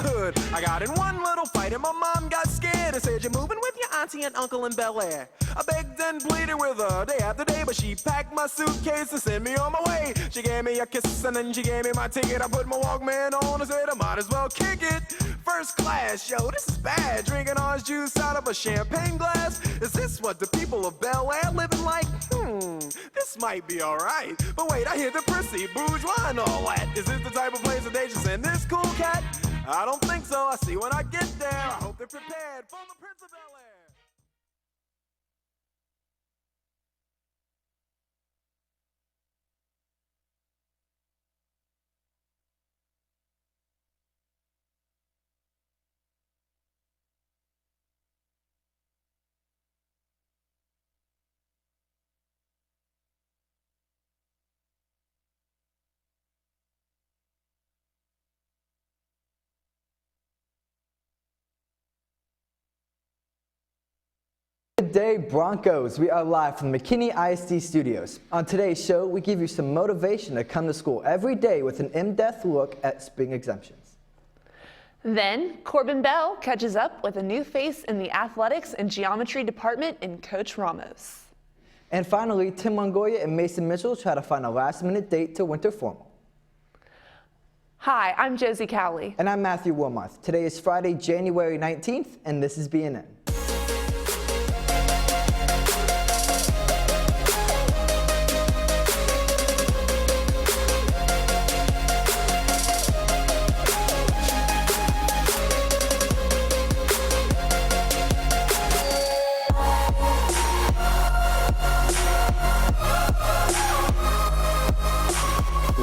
neighborhood. I got in one little fight and my mom got scared and said, "You're moving with your auntie and uncle in Bel Air." I begged and pleaded with her day after day, but she packed my suitcase and sent me on my way. She gave me a kiss and then she gave me my ticket. I put my Walkman on and said I might as well kick it. First class, yo, this is bad. Drinking orange juice out of a champagne glass. Is this what the people of Bel Air living like? This might be alright. But wait, I hear the prissy, bourgeois and all that. Is this the type of place that they should send this cool cat? I don't think so. I see when I get there. I hope they're prepared for the Prince of Bel Air. Good day, Broncos. We are live from the McKinney ISD studios. On today's show, we give you some motivation to come to school every day with an in-depth look at spring exemptions. Then, Corbin Bell catches up with a new face in the athletics and geometry department in Coach Ramos. And finally, Tim Mongoya and Mason Mitchell try to find a last-minute date to winter formal. Hi, I'm Josie Cowley. And I'm Matthew Wilmoth. Today is Friday, January 19th, and this is BNN.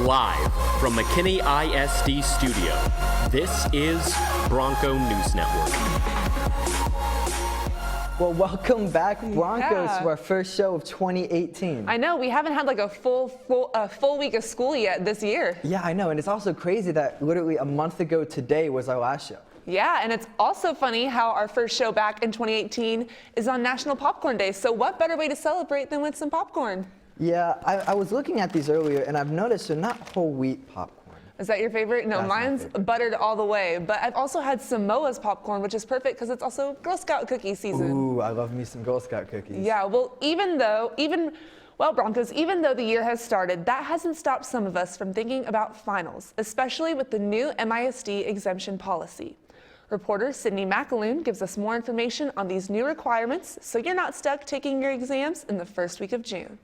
Live from McKinney ISD studio, this is Bronco News Network. Well, welcome back, Broncos, to our first show of 2018. I know, we haven't had like a full week of school yet this year. Yeah, I know, and it's also crazy that literally a month ago today was our last show. Yeah, and it's also funny how our first show back in 2018 is on National Popcorn Day, so what better way to celebrate than with some popcorn? Yeah, I was looking at these earlier, and I've noticed they're not whole wheat popcorn. Is that your favorite? No, That's my mine's favorite. buttered all the way, but I've also had Samoa's popcorn, which is perfect because it's also Girl Scout cookie season. Ooh, I love me some Girl Scout cookies. Yeah, well, Broncos, even though the year has started, that hasn't stopped some of us from thinking about finals, especially with the new MISD exemption policy. Reporter Sydney McAloon gives us more information on these new requirements so you're not stuck taking your exams in the first week of June.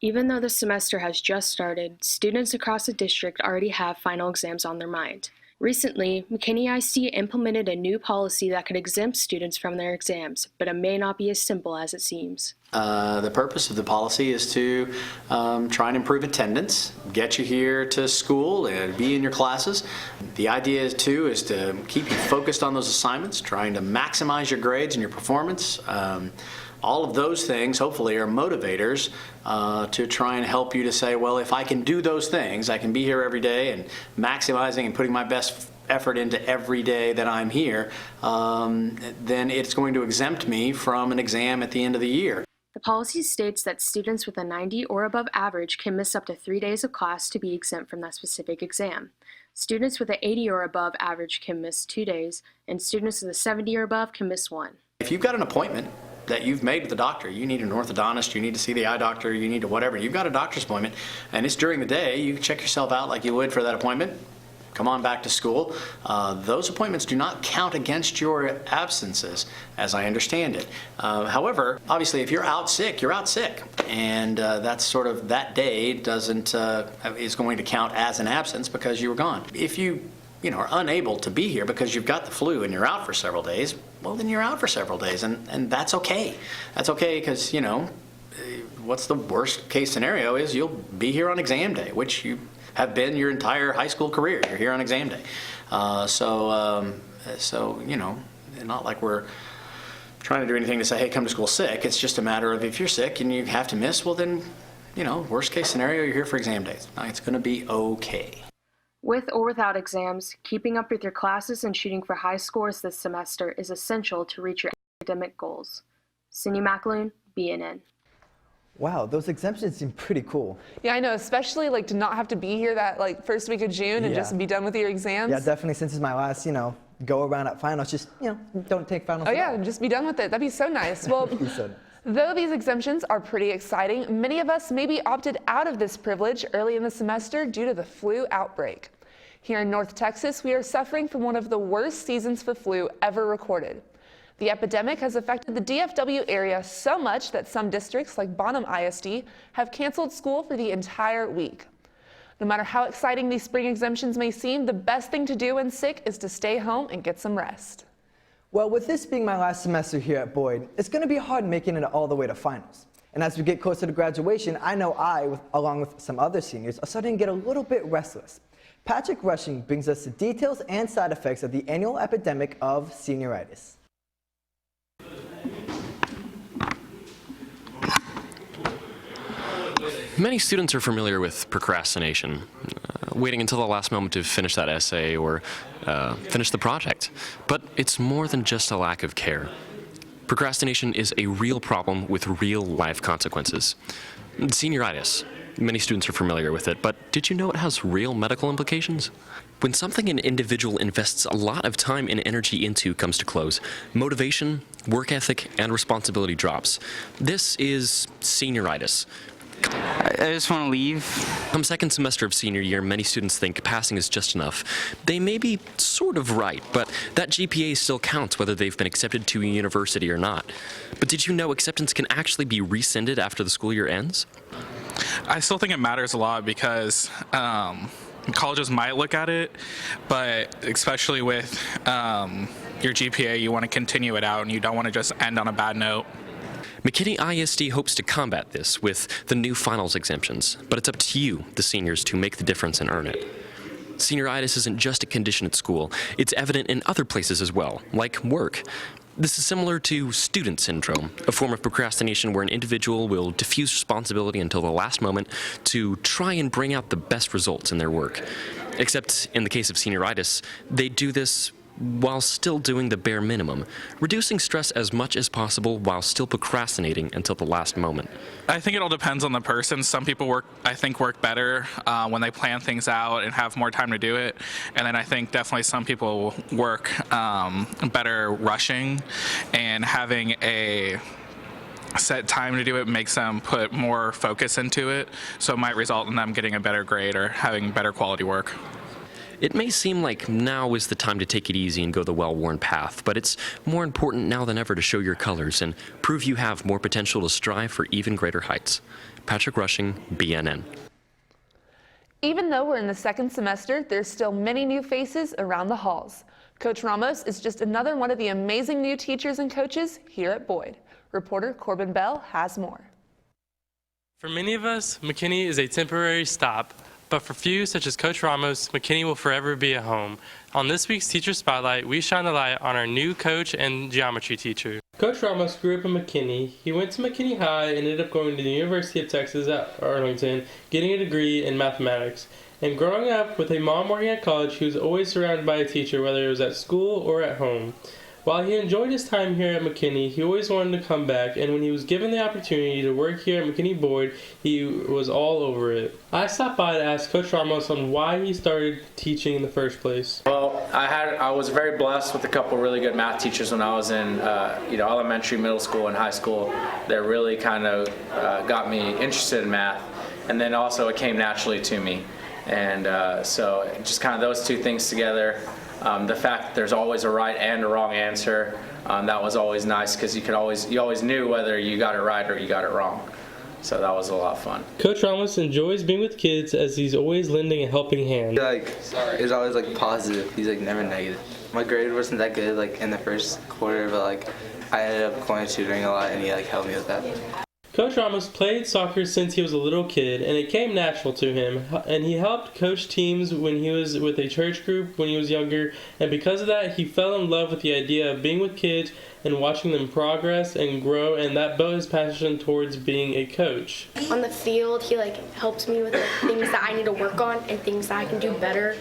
Even though the semester has just started, students across the district already have final exams on their mind. Recently, McKinney ISD implemented a new policy that could exempt students from their exams, but it may not be as simple as it seems. The purpose of the policy is to try and improve attendance, get you here to school and be in your classes. The idea is to keep you focused on those assignments, trying to maximize your grades and your performance. All of those things, hopefully, are motivators to try and help you to say, well, if I can do those things, I can be here every day and maximizing and putting my best effort into every day that I'm here, then it's going to exempt me from an exam at the end of the year. The policy states that students with a 90 or above average can miss up to 3 days of class to be exempt from that specific exam. Students with an 80 or above average can miss 2 days, and students with a 70 or above can miss 1. If you've got an appointment that you've made with the doctor, you need an orthodontist, you need to see the eye doctor, you need to whatever, you've got a doctor's appointment, and it's during the day, you check yourself out like you would for that appointment, come on back to school. Those appointments do not count against your absences, as I understand it. However, obviously, if you're out sick, you're out sick, and that's sort of, that day is going to count as an absence because you were gone. If you are unable to be here because you've got the flu and you're out for several days, well, then you're out for several days, and that's okay. That's okay because, what's the worst case scenario is you'll be here on exam day, which you have been your entire high school career. You're here on exam day. So, not like we're trying to do anything to say, hey, come to school sick. It's just a matter of if you're sick and you have to miss, well, then, worst case scenario, you're here for exam days. It's going to be okay. With or without exams, keeping up with your classes and shooting for high scores this semester is essential to reach your academic goals. Cindy McAloon, BNN. Wow, those exemptions seem pretty cool. Yeah, I know, especially like to not have to be here that like first week of June and just be done with your exams. Yeah, definitely, since it's my last, go around at finals, just, don't take finals. Oh yeah, just be done with it. That'd be so nice. Well, though these exemptions are pretty exciting, many of us maybe opted out of this privilege early in the semester due to the flu outbreak. Here in North Texas, we are suffering from one of the worst seasons for flu ever recorded. The epidemic has affected the DFW area so much that some districts, like Bonham ISD, have canceled school for the entire week. No matter how exciting these spring exemptions may seem, the best thing to do when sick is to stay home and get some rest. Well, with this being my last semester here at Boyd, it's going to be hard making it all the way to finals. And as we get closer to graduation, I know along with some other seniors, are starting to get a little bit restless. Patrick Rushing brings us the details and side effects of the annual epidemic of senioritis. Many students are familiar with procrastination, waiting until the last moment to finish that essay or finish the project. But it's more than just a lack of care. Procrastination is a real problem with real life consequences. Senioritis. Many students are familiar with it, but did you know it has real medical implications? When something an individual invests a lot of time and energy into comes to close, motivation, work ethic, and responsibility drops. This is senioritis. I just want to leave. Come second semester of senior year, many students think passing is just enough. They may be sort of right, but that GPA still counts whether they've been accepted to a university or not. But did you know acceptance can actually be rescinded after the school year ends? I still think it matters a lot because colleges might look at it, but especially with your GPA, you want to continue it out and you don't want to just end on a bad note. McKinney ISD hopes to combat this with the new finals exemptions, but it's up to you, the seniors, to make the difference and earn it. Senioritis isn't just a condition at school, it's evident in other places as well, like work. This is similar to student syndrome, a form of procrastination where an individual will diffuse responsibility until the last moment to try and bring out the best results in their work. Except in the case of senioritis, they do this while still doing the bare minimum, reducing stress as much as possible while still procrastinating until the last moment. I think it all depends on the person. Some people work better when they plan things out and have more time to do it. And then I think definitely some people work better rushing, and having a set time to do it makes them put more focus into it. So it might result in them getting a better grade or having better quality work. It may seem like now is the time to take it easy and go the well-worn path, but it's more important now than ever to show your colors and prove you have more potential to strive for even greater heights. Patrick Rushing, BNN. Even though we're in the second semester, there's still many new faces around the halls. Coach Ramos is just another one of the amazing new teachers and coaches here at Boyd. Reporter Corbin Bell has more. For many of us, McKinney is a temporary stop. But for few, such as Coach Ramos, McKinney will forever be a home. On this week's Teacher Spotlight, we shine the light on our new coach and geometry teacher. Coach Ramos grew up in McKinney. He went to McKinney High and ended up going to the University of Texas at Arlington, getting a degree in mathematics. And growing up with a mom working at college, he was always surrounded by a teacher, whether it was at school or at home. While he enjoyed his time here at McKinney, he always wanted to come back, and when he was given the opportunity to work here at McKinney Boyd, he was all over it. I stopped by to ask Coach Ramos on why he started teaching in the first place. Well, I was very blessed with a couple really good math teachers when I was in elementary, middle school, and high school that really kind of got me interested in math, and then also it came naturally to me. And so just kind of those two things together. The fact that there's always a right and a wrong answer, that was always nice because you always knew whether you got it right or you got it wrong. So that was a lot of fun. Coach Ramos enjoys being with kids as he's always lending a helping hand. He's always positive. He's never negative. My grade wasn't that good in the first quarter, but I ended up going to tutoring a lot, and he helped me with that. Coach Ramos played soccer since he was a little kid, and it came natural to him, and he helped coach teams when he was with a church group when he was younger, and because of that, he fell in love with the idea of being with kids and watching them progress and grow, and that built his passion towards being a coach. On the field, he helps me with things that I need to work on and things that I can do better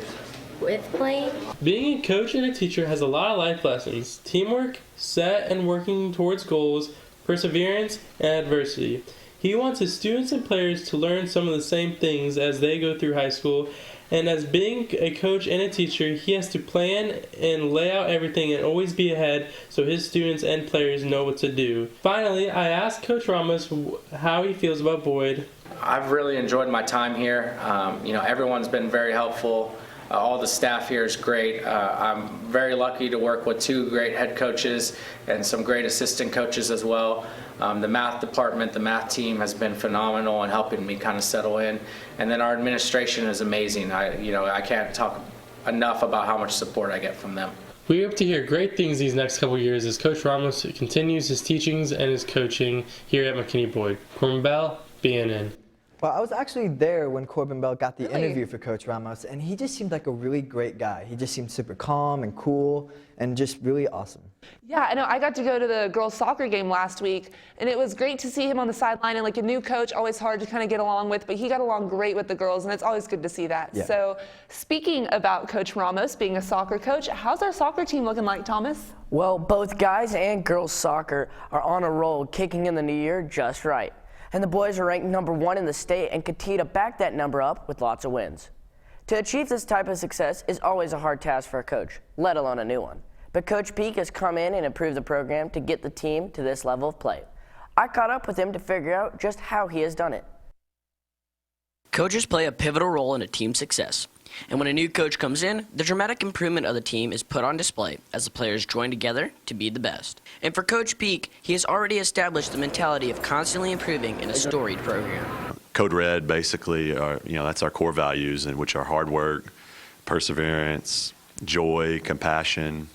with playing. Being a coach and a teacher has a lot of life lessons: teamwork, set and working towards goals, perseverance, and adversity. He wants his students and players to learn some of the same things as they go through high school, and as being a coach and a teacher, he has to plan and lay out everything and always be ahead so his students and players know what to do. Finally, I asked Coach Ramos how he feels about Boyd. I've really enjoyed my time here. Everyone's been very helpful. All the staff here is great. I'm very lucky to work with 2 great head coaches and some great assistant coaches as well. The math department, the math team has been phenomenal in helping me kind of settle in. And then our administration is amazing. I can't talk enough about how much support I get from them. We hope to hear great things these next couple years as Coach Ramos continues his teachings and his coaching here at McKinney Boyd. Corbin Bell, BNN. Well, I was actually there when Corbin Bell got the Really? interview for Coach Ramos, and he just seemed like a really great guy. He just seemed super calm and cool and just really awesome. Yeah, I know. I got to go to the girls' soccer game last week, and it was great to see him on the sideline. And like a new coach, always hard to kind of get along with, but he got along great with the girls, and it's always good to see that. Yeah. So, speaking about Coach Ramos being a soccer coach, how's our soccer team looking like, Thomas? Well, both guys and girls soccer are on a roll, kicking in the new year just right. And the boys are ranked #1 in the state and continue to back that number up with lots of wins. To achieve this type of success is always a hard task for a coach, let alone a new one. But Coach Peak has come in and improved the program to get the team to this level of play. I caught up with him to figure out just how he has done it. Coaches play a pivotal role in a team's success. And when a new coach comes in, the dramatic improvement of the team is put on display as the players join together to be the best. And for Coach Peak, he has already established the mentality of constantly improving in a storied program. Code Red basically that's our core values, in which are hard work, perseverance, joy, compassion,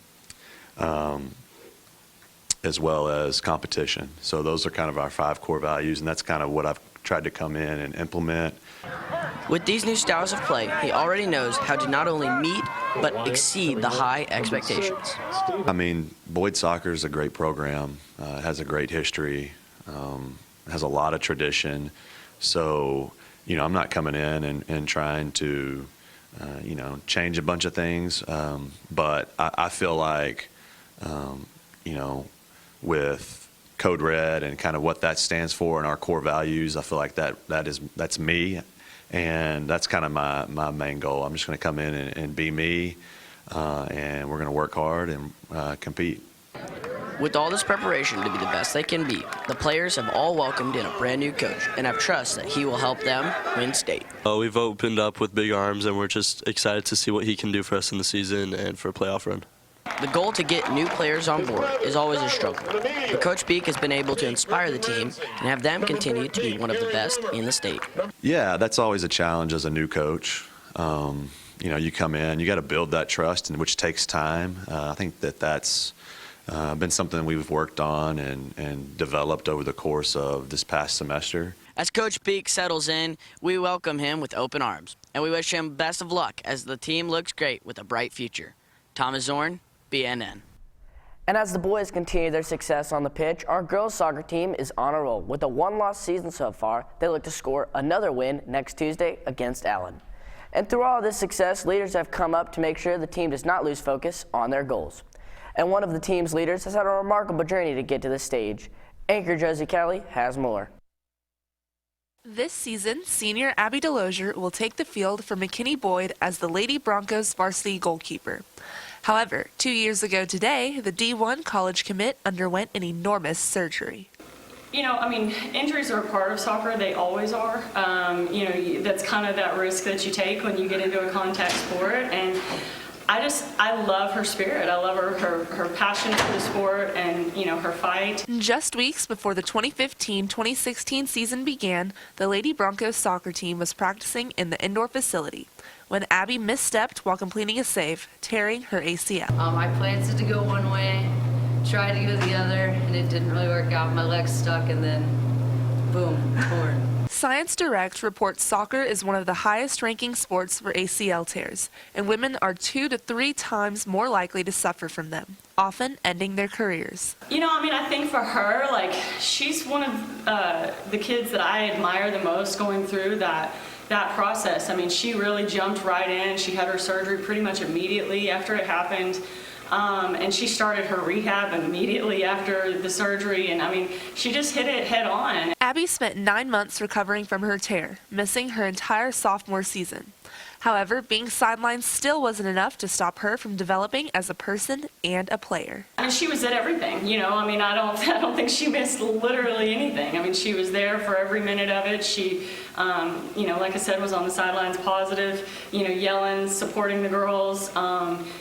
as well as competition. So those are kind of our 5 core values, and that's kind of what I've tried to come in and implement. With these new styles of play, he already knows how to not only meet, but exceed the high expectations. I mean, Boyd Soccer is a great program. It has a great history, has a lot of tradition. So, I'm not coming in and trying to, change a bunch of things. But I feel like, with Code Red and kind of what that stands for and our core values, I feel like that's me. And that's kind of my main goal. I'm just going to come in and be me, and we're going to work hard and compete. With all this preparation to be the best they can be, the players have all welcomed in a brand new coach and have trust that he will help them win state. We've opened up with big arms, and we're just excited to see what he can do for us in the season and for a playoff run. The goal to get new players on board is always a struggle, but Coach Peak has been able to inspire the team and have them continue to be one of the best in the state. Yeah, that's always a challenge as a new coach. You come in, you got to build that trust, which takes time. I think that's been something we've worked on and developed over the course of this past semester. As Coach Peak settles in, we welcome him with open arms, and we wish him best of luck as the team looks great with a bright future. Thomas Zorn, BNN. And as the boys continue their success on the pitch, our girls soccer team is on a roll. With a 1-loss season so far, they look to score another win next Tuesday against Allen. And through all this success, leaders have come up to make sure the team does not lose focus on their goals. And one of the team's leaders has had a remarkable journey to get to this stage. Anchor Josie Kelly has more. This season, senior Abby Delosier will take the field for McKinney Boyd as the Lady Broncos varsity goalkeeper. However, 2 years ago today, the D1 college commit underwent an enormous surgery. Injuries are a part of soccer. They always are. That's kind of that risk that you take when you get into a contact sport. And I love her spirit. I love her passion for the sport and, her fight. Just weeks before the 2015-2016 season began, the Lady Broncos soccer team was practicing in the indoor facility when Abby misstepped while completing a save, tearing her ACL. I planned it to go one way, tried to go the other, and it didn't really work out. My leg's stuck, and then boom, torn. Science Direct reports soccer is one of the highest ranking sports for ACL tears, and women are 2 to 3 times more likely to suffer from them, often ending their careers. I think for her, she's one of the kids that I admire the most going through that process. She really jumped right in. She had her surgery pretty much immediately after it happened. And she started her rehab immediately after the surgery, and I mean, she just hit it head on. Abby spent 9 months recovering from her tear, missing her entire sophomore season. However, being sidelined still wasn't enough to stop her from developing as a person and a player. I mean, she was at everything, you know. I mean, I don't think she missed literally anything. I mean, she was there for every minute of it. She, you know, like I said, was on the sidelines, positive, you know, yelling, supporting the girls,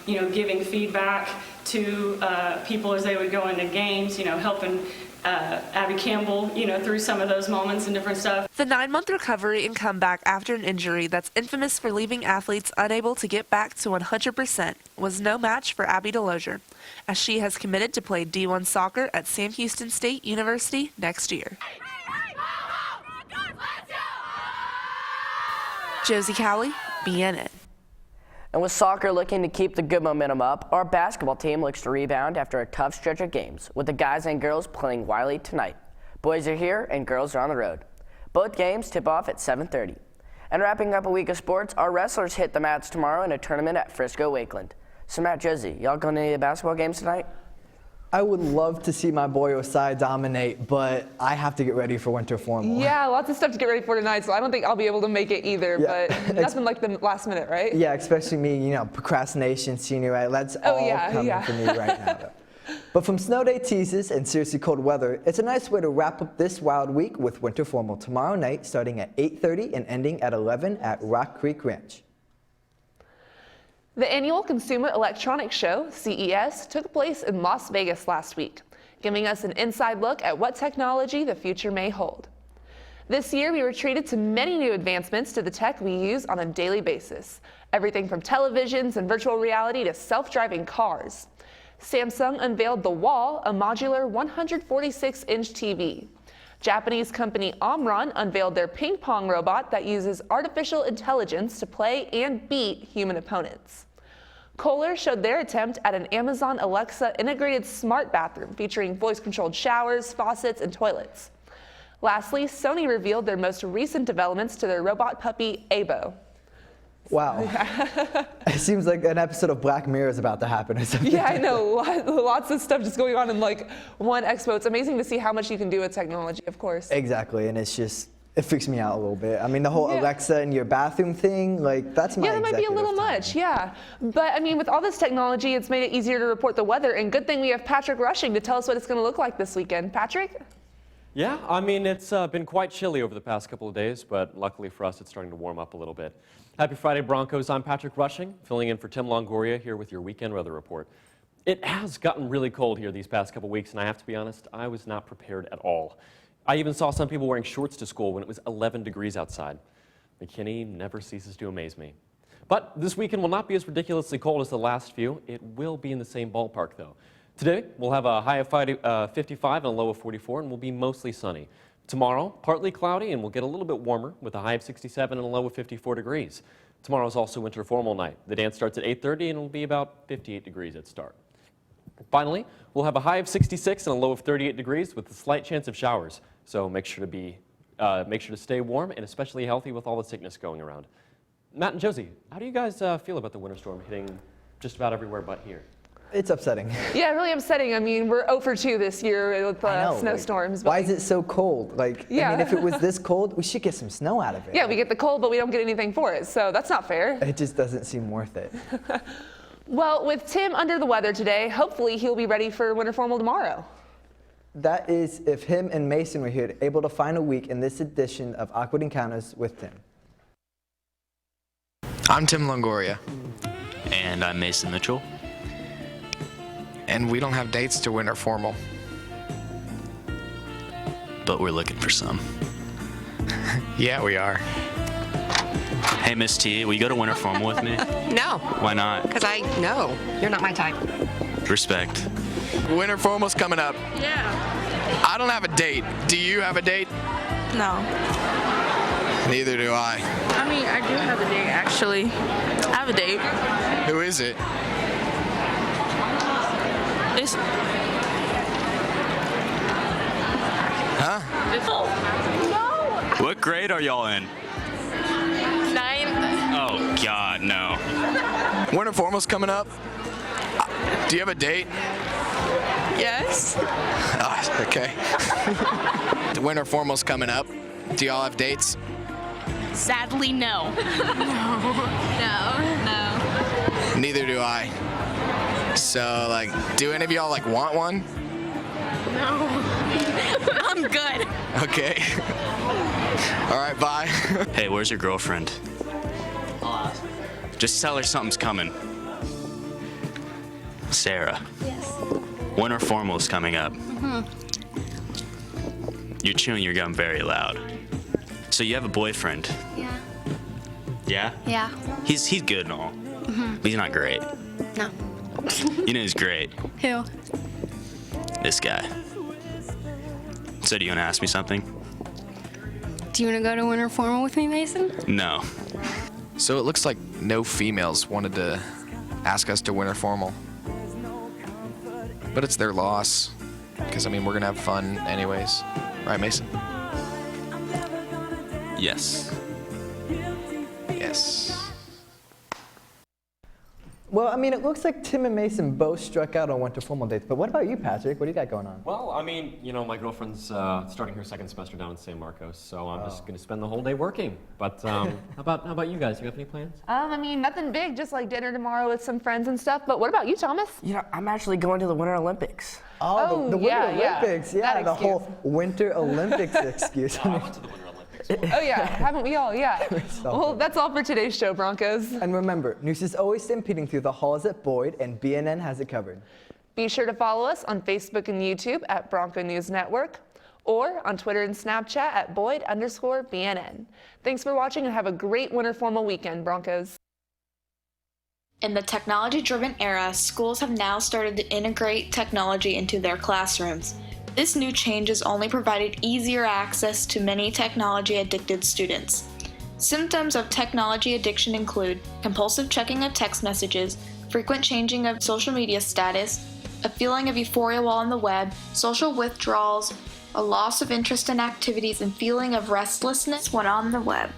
you know, giving feedback to people as they would go into games, you know, helping Abby Campbell, you know, through some of those moments and different stuff. The 9-month recovery and comeback after an injury that's infamous for leaving athletes unable to get back to 100% was no match for Abby Delosier, as she has committed to play D1 soccer at Sam Houston State University next year. Josie Cowley, BNN. And with soccer looking to keep the good momentum up, our basketball team looks to rebound after a tough stretch of games, with the guys and girls playing Wiley tonight. Boys are here and girls are on the road. Both games tip off at 7:30. And wrapping up a week of sports, our wrestlers hit the mats tomorrow in a tournament at Frisco Wakeland. So Matt, Josie, y'all going to any of the basketball games tonight? I would love to see my boy Osai dominate, but I have to get ready for winter formal. Yeah, lots of stuff to get ready for tonight, so I don't think I'll be able to make it either, but nothing like the last minute, right? Yeah, especially me, you know, procrastination, senioritis, that's all coming for me right now. But from snow day teases and seriously cold weather, it's a nice way to wrap up this wild week with winter formal tomorrow night starting at 8:30 and ending at 11 at Rock Creek Ranch. The annual Consumer Electronics Show, CES, took place in Las Vegas last week, giving us an inside look at what technology the future may hold. This year, we were treated to many new advancements to the tech we use on a daily basis, everything from televisions and virtual reality to self-driving cars. Samsung unveiled the Wall, a modular 146-inch TV. Japanese company Omron unveiled their ping pong robot that uses artificial intelligence to play and beat human opponents. Kohler showed their attempt at an Amazon Alexa integrated smart bathroom featuring voice-controlled showers, faucets, and toilets. Lastly, Sony revealed their most recent developments to their robot puppy, Abo. Wow. It seems like an episode of Black Mirror is about to happen or something. Yeah, I know. Lots of stuff just going on in like one expo. It's amazing to see how much you can do with technology, of course. Exactly, and it's just, it freaks me out a little bit. I mean, the whole Alexa in your bathroom thing, like, that's my that might be a little much, yeah. But I mean, with all this technology, it's made it easier to report the weather, and good thing we have Patrick Rushing to tell us what it's going to look like this weekend. Patrick? Yeah, I mean, it's been quite chilly over the past couple of days, but luckily for us, it's starting to warm up a little bit. Happy Friday, Broncos. I'm Patrick Rushing, filling in for Tim Longoria here with your weekend weather report. It has gotten really cold here these past couple weeks, and I have to be honest, I was not prepared at all. I even saw some people wearing shorts to school when it was 11 degrees outside. McKinney never ceases to amaze me. But this weekend will not be as ridiculously cold as the last few. It will be in the same ballpark, though. Today, we'll have a high of 55 and a low of 44, and we'll be mostly sunny. Tomorrow, partly cloudy, and we'll get a little bit warmer with a high of 67 and a low of 54 degrees. Tomorrow is also winter formal night. The dance starts at 8:30, and it'll be about 58 degrees at start. Finally, we'll have a high of 66 and a low of 38 degrees with a slight chance of showers. So make sure to stay warm and especially healthy with all the sickness going around. Matt and Josie, how do you guys feel about the winter storm hitting just about everywhere but here? It's upsetting. Yeah, really upsetting. I mean, we're 0 for 2 this year with snowstorms. Why is it so cold? Like, yeah. I mean, if it was this cold, we should get some snow out of it. Yeah, we get the cold, but we don't get anything for it, so that's not fair. It just doesn't seem worth it. Well, with Tim under the weather today, hopefully he'll be ready for winter formal tomorrow. That is if him and Mason were here, able to find a week in this edition of Awkward Encounters with Tim. I'm Tim Longoria. And I'm Mason Mitchell. And we don't have dates to winter formal. But we're looking for some. Yeah, we are. Hey, Miss T, will you go to winter formal with me? No. Why not? Because no, you're not my type. Respect. Winter formal's coming up. Yeah. I don't have a date. Do you have a date? No. Neither do I. I mean, I do have a date, actually. I have a date. Who is it? It's... Huh? What grade are y'all in? 9th. Oh, God, no. Winter formal's coming up. Do you have a date? Yes. Oh, okay. The winter formal's coming up. Do y'all have dates? Sadly, no. No. Neither do I. So, like, do any of y'all, like, want one? No. I'm good. Okay. All right, bye. Hey, where's your girlfriend? Just tell her something's coming. Sarah. Yes. Winter formal's coming up. Mm-hmm. You're chewing your gum very loud. So you have a boyfriend? Yeah. Yeah? Yeah. He's good and all, Mm-hmm. but he's not great. No. You know who's great? Who? This guy. So do you want to ask me something? Do you want to go to winter formal with me, Mason? No. So it looks like no females wanted to ask us to winter formal. But it's their loss. Because, I mean, we're going to have fun anyways. Right, Mason? Yes. Yes. Well, I mean, it looks like Tim and Mason both struck out on winter formal dates, but what about you, Patrick? What do you got going on? Well, I mean, you know, my girlfriend's starting her second semester down in San Marcos, so I'm just going to spend the whole day working. But how about you guys? You have any plans? I mean, nothing big, just like dinner tomorrow with some friends and stuff. But what about you, Thomas? You know, I'm actually going to the Winter Olympics. Oh, the Winter Olympics. Yeah, That the excuse. whole Winter Olympics excuse. I went to the Winter Olympics. Oh yeah, haven't we all? Yeah. Well, that's all for today's show, Broncos. And remember, news is always stampeding through the halls at Boyd, and BNN has it covered. Be sure to follow us on Facebook and YouTube at Bronco News Network, or on Twitter and Snapchat at Boyd_BNN. Thanks for watching and have a great winter formal weekend, Broncos. In the technology-driven era, schools have now started to integrate technology into their classrooms. This new change has only provided easier access to many technology-addicted students. Symptoms of technology addiction include compulsive checking of text messages, frequent changing of social media status, a feeling of euphoria while on the web, social withdrawals, a loss of interest in activities, and feeling of restlessness when on the web.